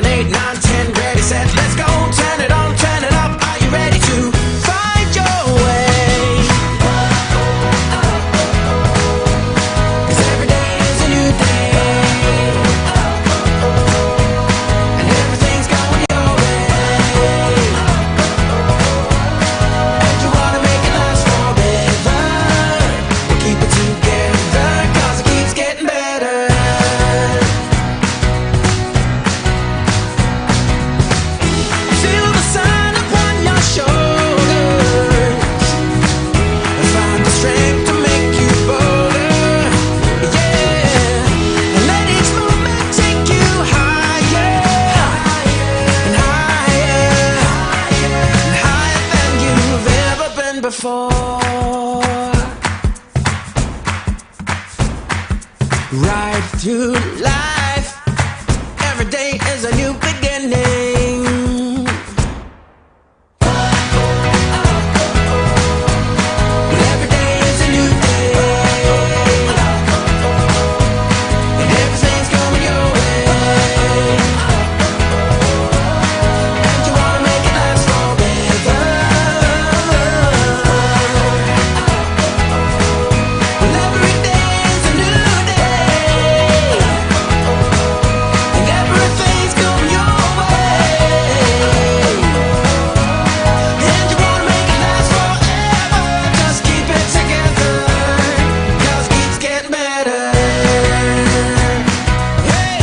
7, 8, 9, 10, ready, set, let's go. Turn it on, turn it up. Are you ready to find your way? 'Cause every day is a new day, and everything's going your way. And you wanna make it last forever. We'll keep it together, 'cause it keeps getting better. Feel the sun upon your shoulders, find the strength to make you bolder, yeah. And let each moment take you higher, and higher, and higher than you've ever been before. Ride through life, every day is a new beginning. Every day is a new day, and everything's going your way. And you wanna make it last forever. Well, every day is a new day, and everything's going your way. And you wanna make it last forever. Just keep it together, 'cause it keeps getting better. Hey,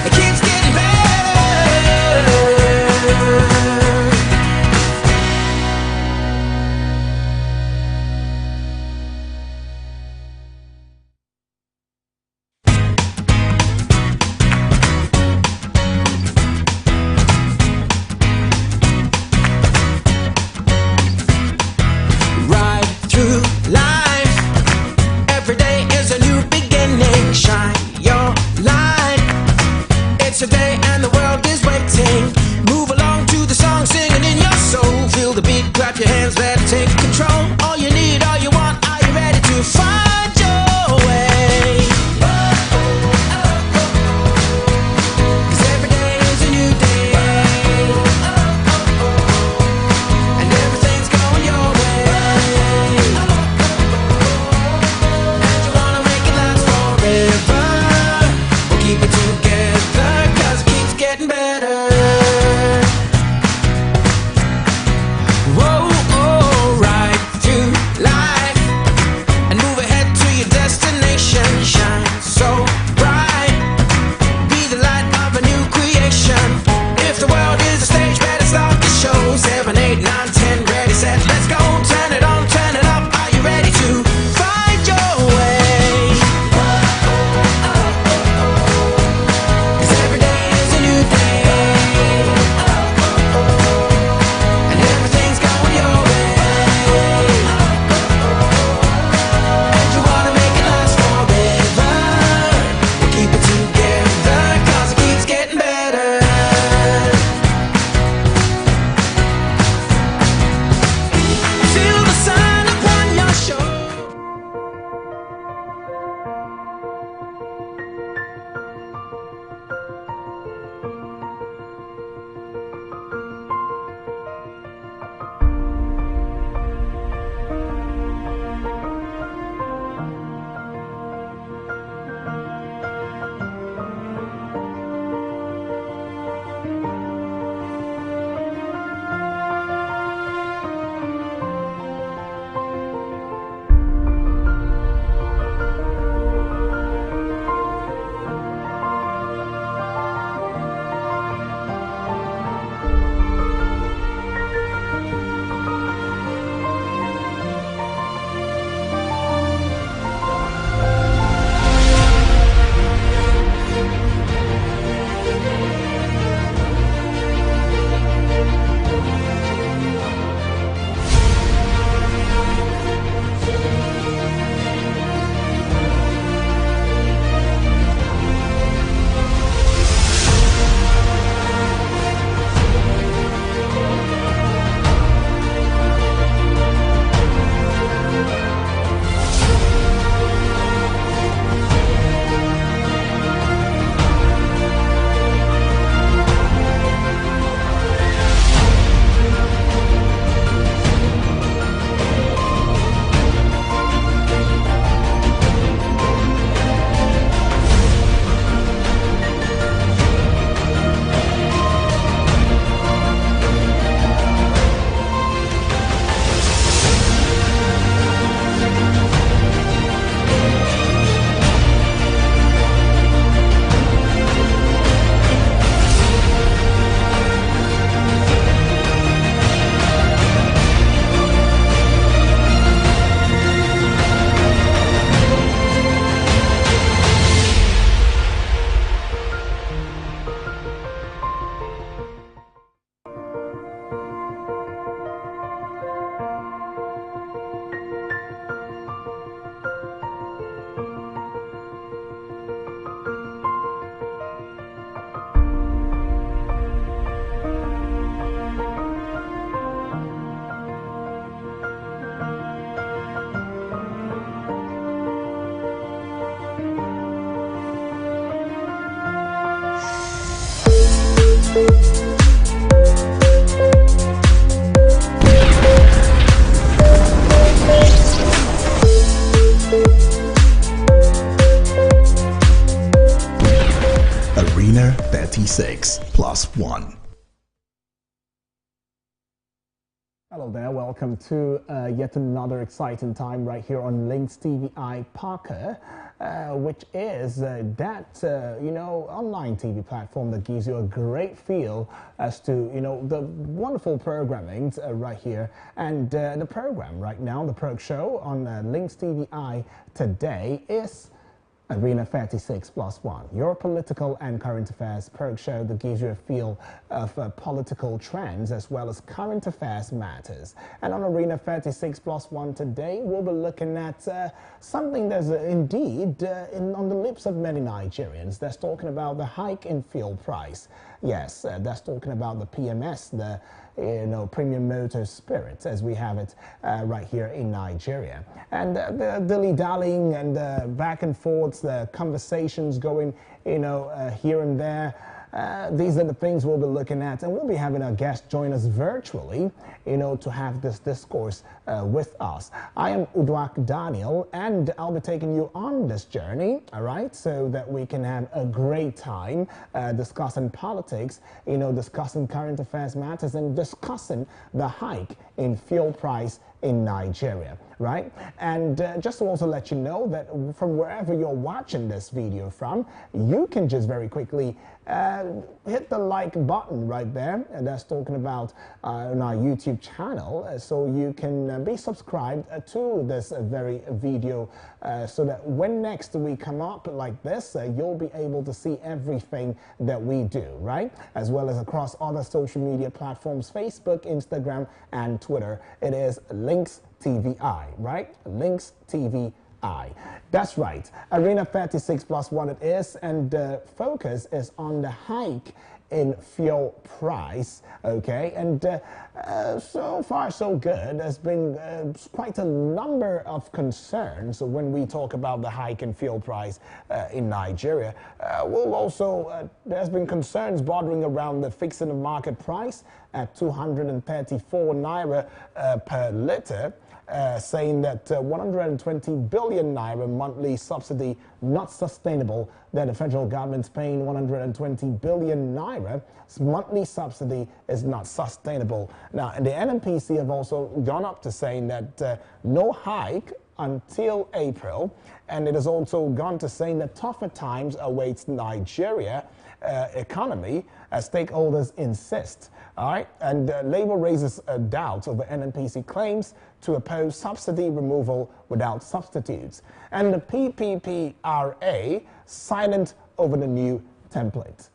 it keeps getting better. Ride through life, every day is a new beginning. Shine your light, it's a day and the world is waiting. Move along to the song, singing in your soul. Feel the beat, clap your hands, let it take control. All you need, all you want, are you ready to find your way? 'Cause every day is a new day, and everything's going your way. And you wanna make it last forever. We'll keep it together, 'cause it keeps getting better. Whoa, oh, ride through life and move ahead to your destination. Shine so bright, be the light of a new creation. If the world is a stage, better start the show. 7, 8, 9, 10, ready, set, let's go. Turn it on, turn it up. Are you ready to find your way? 'Cause every day is a new day, Arena 36+1. Hello there, welcome to yet another exciting time right here on LINKSTVI Parker, which is that online TV platform that gives you a great feel as to the wonderful programming right here. And the program right now, the Perk Show on LINKSTVI today is Arena 36+1, your political and current affairs perk show that gives you a feel of political trends as well as current affairs matters. And on Arena 36+1 today, we'll be looking at something that's indeed on the lips of many Nigerians. That's talking about the hike in fuel price. Yes, that's talking about the PMS, the premium motor spirit, as we have it right here in Nigeria. And the dilly-dallying and back and forth, the conversations going, here and there. These are the things we'll be looking at, and we'll be having our guest join us virtually, to have this discourse with us. I am Uduak Daniel, and I'll be taking you on this journey, all right, so that we can have a great time discussing politics, discussing current affairs matters, and discussing the hike in fuel price in Nigeria, right? And just to also let you know that from wherever you're watching this video from, you can just very quickly hit the like button right there, and that's talking about on our YouTube channel, so you can be subscribed to this very video, so that when next we come up like this, you'll be able to see everything that we do, right? As well as across other social media platforms, Facebook, Instagram, and Twitter. It is LINKSTVI, right? LINKSTVI. That's right. Arena 36+1 it is, and the focus is on the hike in fuel price, okay? And so far so good. There's been quite a number of concerns when we talk about the hike in fuel price in Nigeria. There's been concerns bordering around the fixing of market price at 234 naira per litre. Saying that 120 billion naira monthly subsidy not sustainable, that the federal government's paying 120 billion naira monthly subsidy is not sustainable. Now, the NNPC have also gone up to saying that no hike until April, and it has also gone to saying that tougher times awaits Nigeria economy as stakeholders insist. All right, and Labour raises a doubt over NNPC claims to oppose subsidy removal without substitutes. And the PPPRA silent over the new template.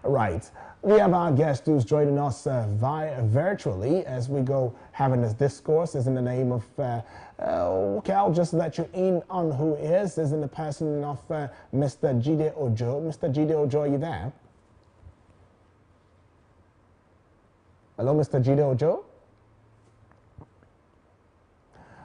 Right, we have our guest who's joining us virtually as we go having this discourse. Is in the name of, okay, I'll just let you in on who is in the person of Mr. Jide Ojo. Mr. Jide Ojo, are you there? Hello, Mr. Jide Ojo?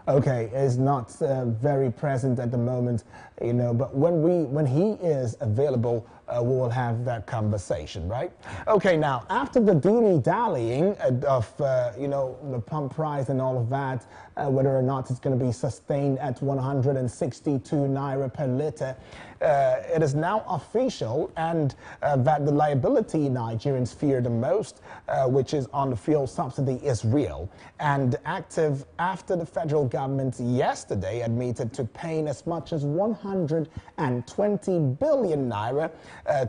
Okay, is not very present at the moment, but when he is available, we will have that conversation, right? Okay, now, after the dilly-dallying of, the pump price and all of that, whether or not it's going to be sustained at 162 naira per litre, it is now official, and that the liability Nigerians fear the most, which is on the fuel subsidy, is real and active after the federal government yesterday admitted to paying as much as 120 billion naira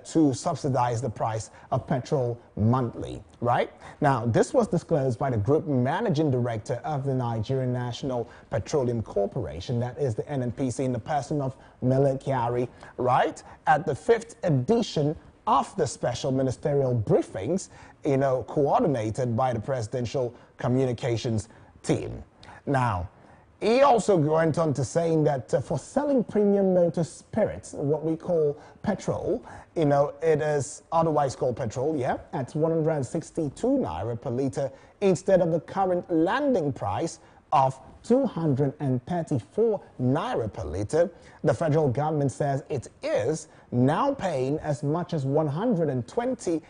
to subsidize the price of petrol monthly, right? Now, this was disclosed by the group managing director of the Nigerian National Petroleum Corporation, that is the NNPC, in the person of Mele Kyari, right? At the 5th edition of the special ministerial briefings, coordinated by the presidential communications team. Now, he also went on to saying that for selling premium motor spirits, what we call petrol, it is otherwise called petrol, yeah, at 162 naira per litre instead of the current landing price of 234 naira per litre. The federal government says it is now paying as much as 120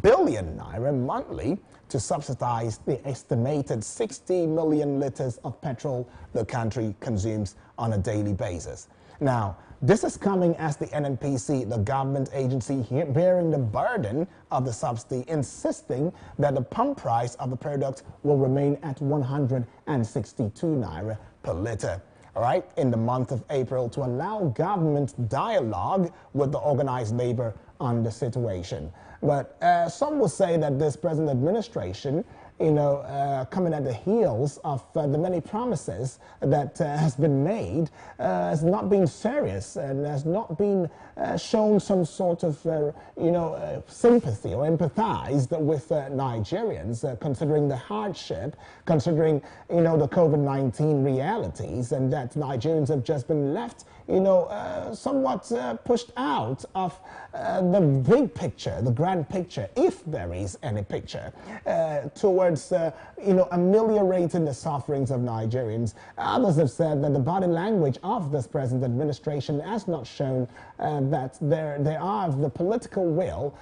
billion naira monthly to subsidize the estimated 60 million liters of petrol the country consumes on a daily basis. Now, this is coming as the NNPC, the government agency here, bearing the burden of the subsidy, insisting that the pump price of the product will remain at 162 naira per liter. All right, in the month of April, to allow government dialogue with the organized labor on the situation. But some will say that this present administration, coming at the heels of the many promises that has been made, has not been serious and has not been shown some sort of, sympathy or empathized with Nigerians, considering the hardship, considering, the COVID-19 realities, and that Nigerians have just been left, somewhat pushed out of the big picture, the grand picture, if there is any picture, towards, ameliorating the sufferings of Nigerians. Others have said that the body language of this present administration has not shown that they are the political will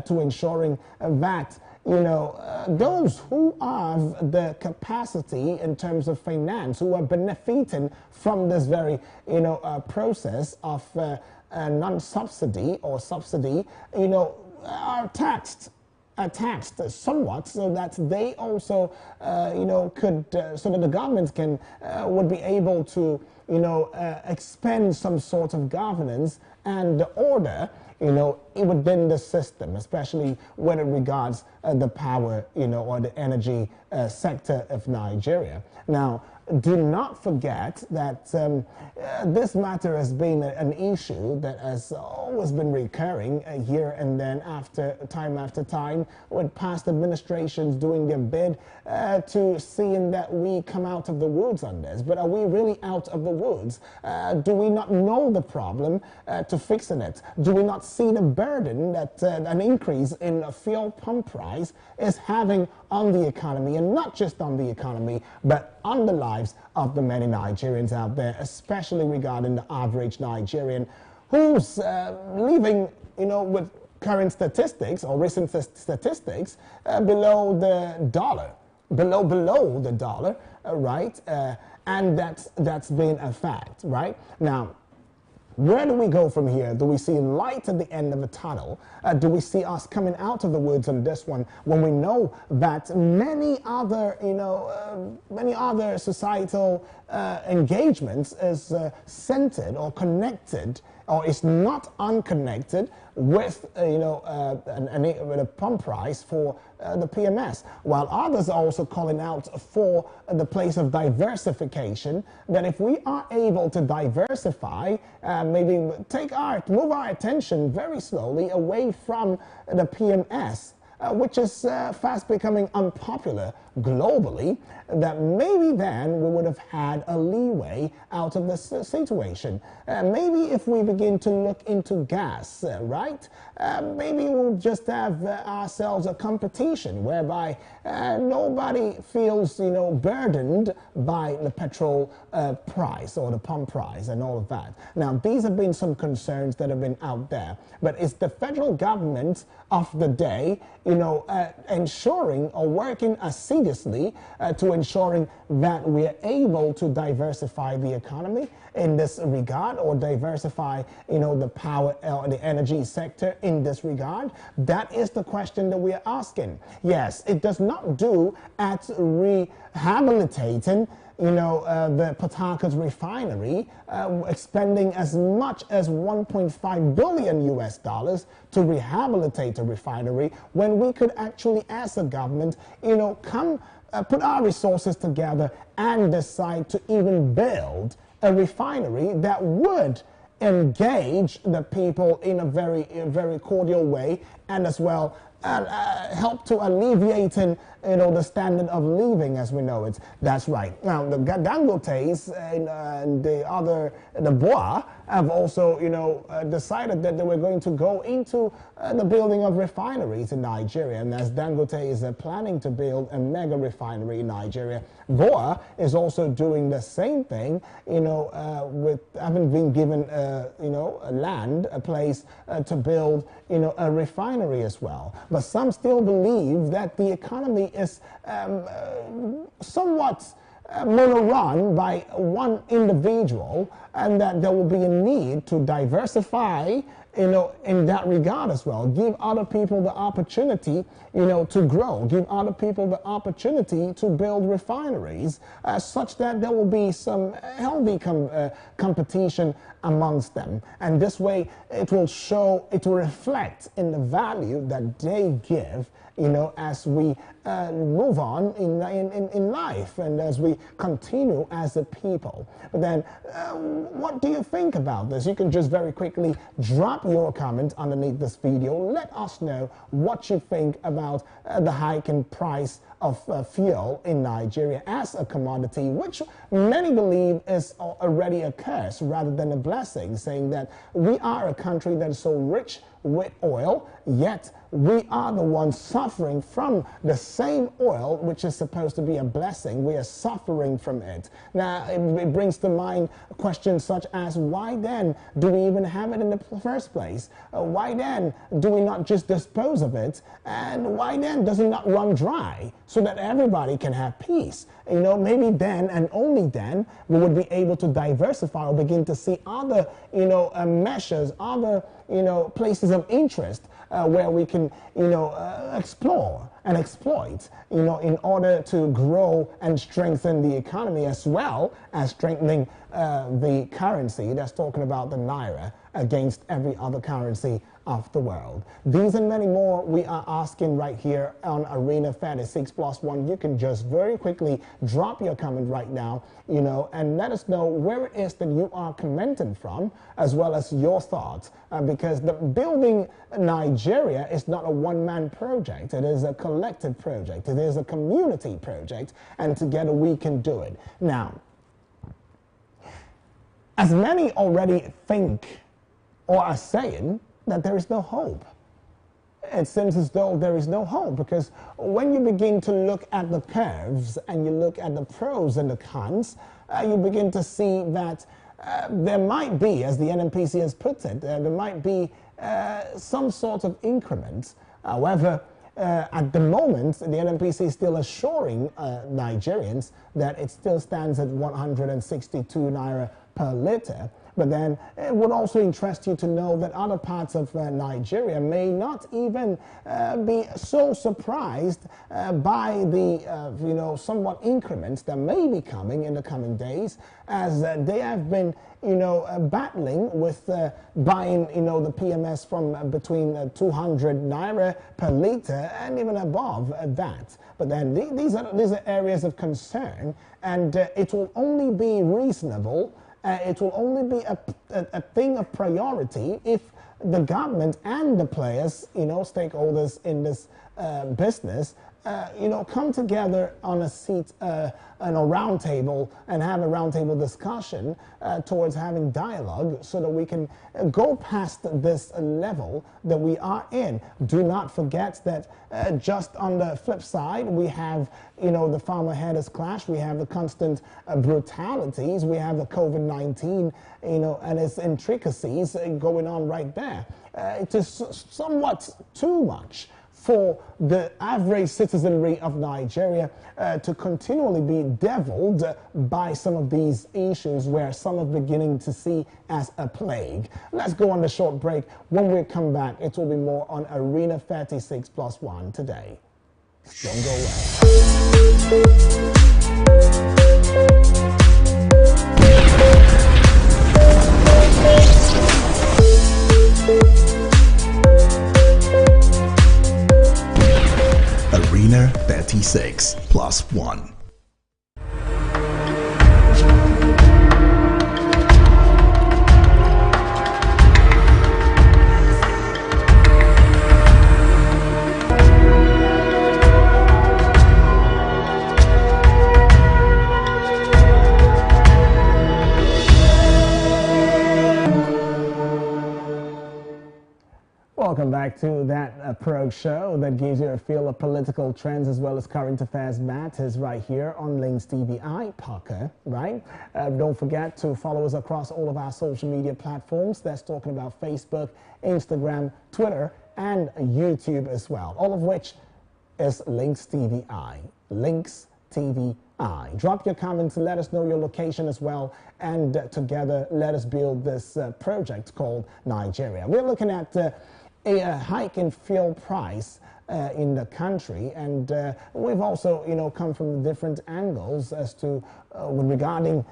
to ensuring that those who have the capacity in terms of finance, who are benefiting from this very, process of non-subsidy or subsidy, are taxed somewhat, so that they also, could, so that the government can, would be able to, expend some sort of governance and order, within the system, especially when it regards the power, or the energy sector of Nigeria. Now, do not forget that this matter has been an issue that has always been recurring here and then after time, with past administrations doing their bid to seeing that we come out of the woods on this. But are we really out of the woods? Do we not know the problem to fixing it? Do we not see the burden that an increase in fuel pump price is having on the economy, and not just on the economy, but on the lives of the many Nigerians out there, especially regarding the average Nigerian who's living, with current statistics or recent statistics below the dollar, below the dollar, right? And that's been a fact, right? Now, where do we go from here? Do we see light at the end of the tunnel? Do we see us coming out of the woods on this one, when we know that many other, many other societal engagements is centered or connected, or is not unconnected with, with a pump price for the PMS, while others are also calling out for the place of diversification, that if we are able to diversify, maybe move our attention very slowly away from the PMS, which is fast becoming unpopular globally, that maybe then we would have had a leeway out of this situation. Maybe if we begin to look into gas, right? Maybe we'll just have ourselves a competition whereby nobody feels, burdened by the petrol price or the pump price and all of that. Now, these have been some concerns that have been out there, but it's the federal government of the day, ensuring or working assiduously to ensuring that we are able to diversify the economy in this regard, or diversify, the power or the energy sector in this regard. That is the question that we are asking. Yes, it does not do at rehabilitating the Port Harcourt refinery, expending as much as $1.5 billion to rehabilitate a refinery, when we could actually, as a government, put our resources together and decide to even build a refinery that would engage the people in a very cordial way, and as well help to alleviating, the standard of living as we know it. That's right. Now, the Dangotes and the BOA have also, decided that they were going to go into the building of refineries in Nigeria. And as Dangote is planning to build a mega refinery in Nigeria, BOA is also doing the same thing, with having been given, a land, a place to build, a refinery as well. but some still believe that the economy is somewhat mono-run by one individual, and that there will be a need to diversify, in that regard as well. Give other people the opportunity, to grow. Give other people the opportunity to build refineries, such that there will be some healthy competition amongst them. And this way, it will reflect in the value that they give, as we move on in life and as we continue as a people. But then, what do you think about this? You can just very quickly drop your comment underneath this video. Let us know what you think about the hike in price of fuel in Nigeria as a commodity, which many believe is already a curse rather than a blessing, saying that we are a country that is so rich with oil, yet we are the ones suffering from the same oil, which is supposed to be a blessing. We are suffering from it. Now, it brings to mind questions such as, why then do we even have it in the first place? Why then do we not just dispose of it? And why then does it not run dry so that everybody can have peace? Maybe then and only then we would be able to diversify or begin to see other, measures, other, places of interest where we can, explore and exploit, in order to grow and strengthen the economy, as well as strengthening the currency. That's talking about the naira against every other currency of the world. These and many more we are asking right here on Arena 36+1. You can just very quickly drop your comment right now, and let us know where it is that you are commenting from, as well as your thoughts, because the building Nigeria is not a one-man project. It is a collective project. It is a community project, and together we can do it. Now, as many already think or are saying that there is no hope. It seems as though there is no hope, because when you begin to look at the curves and you look at the pros and the cons, you begin to see that there might be, as the NNPC has put it, there might be some sort of increment. However, at the moment, the NNPC is still assuring Nigerians that it still stands at 162 naira per litre. But then it would also interest you to know that other parts of Nigeria may not even be so surprised by the, somewhat increments that may be coming in the coming days, as they have been, battling with buying, the PMS from between 200 naira per litre and even above that. But then these are areas of concern, and it will only be reasonable. It will only be a thing of priority if the government and the players, stakeholders in this business, come together on a seat, on a round table, and have a round table discussion towards having dialogue, so that we can go past this level that we are in. Do not forget that just on the flip side, we have, the farmer-herders clash, we have the constant brutalities, we have the COVID-19, and its intricacies going on right there. It is somewhat too much for the average citizenry of Nigeria to continually be deviled by some of these issues, where some are beginning to see as a plague. Let's go on the short break. When we come back, it will be more on Arena 36+1 today. Don't go away. Arena 36+1. Welcome back to that Probe Show that gives you a feel of political trends as well as current affairs matters right here on LINKSTVI, Parker, right? Don't forget to follow us across all of our social media platforms. That's talking about Facebook, Instagram, Twitter, and YouTube as well, all of which is LINKSTVI. LINKSTVI. Drop your comments, let us know your location as well, and together let us build this project called Nigeria. We're looking at a hike in fuel price in the country, and we've also come from different angles as to regarding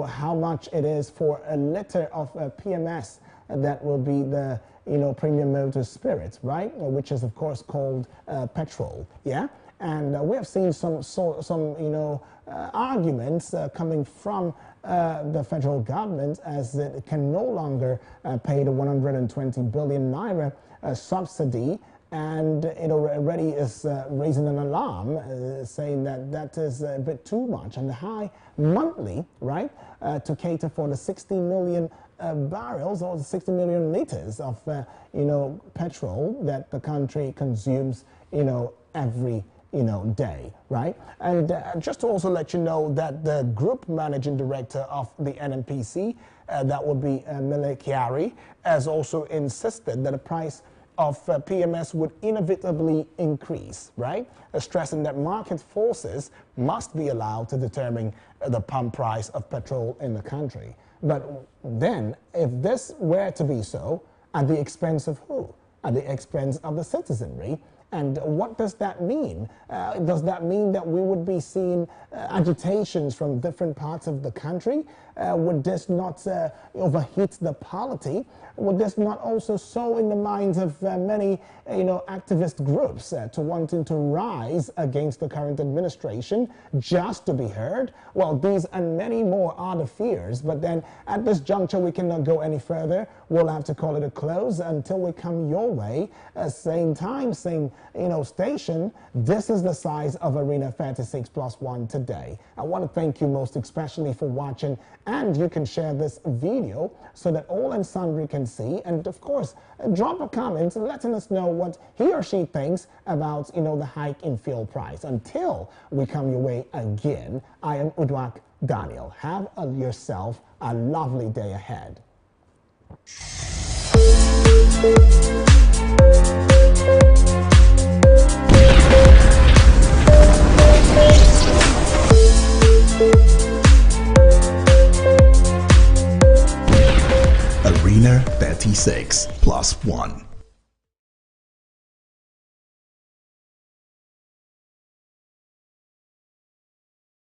how much it is for a liter of PMS that will be the premium motor spirit, right, which is of course called petrol. Yeah. And we have seen some arguments coming from the federal government, as it can no longer pay the 120 billion naira subsidy, and it already is raising an alarm, saying that that is a bit too much and high monthly, right, to cater for the 60 million barrels or 60 million liters of petrol that the country consumes every day, right? And just to also let you know that the group managing director of the NNPC, that would be Mele Kyari, has also insisted that the price of PMS would inevitably increase, right? Stressing that market forces must be allowed to determine the pump price of petrol in the country. But then, if this were to be so, at the expense of who? At the expense of the citizenry. And what does that mean? Does that mean that we would be seeing agitations from different parts of the country? Would this not overheat the polity? Would this not also sow in the minds of many, activist groups to wanting to rise against the current administration just to be heard? Well, these and many more are the fears. But then at this juncture, we cannot go any further. We'll have to call it a close until we come your way. Same time, same station. This is the size of Arena 36+1 today. I want to thank you most especially for watching, and you can share this video so that all and sundry can see, and of course drop a comment letting us know what he or she thinks about the hike in fuel price. Until we come your way again, I am Udwak Daniel. Have yourself a lovely day ahead. Arena 36+1.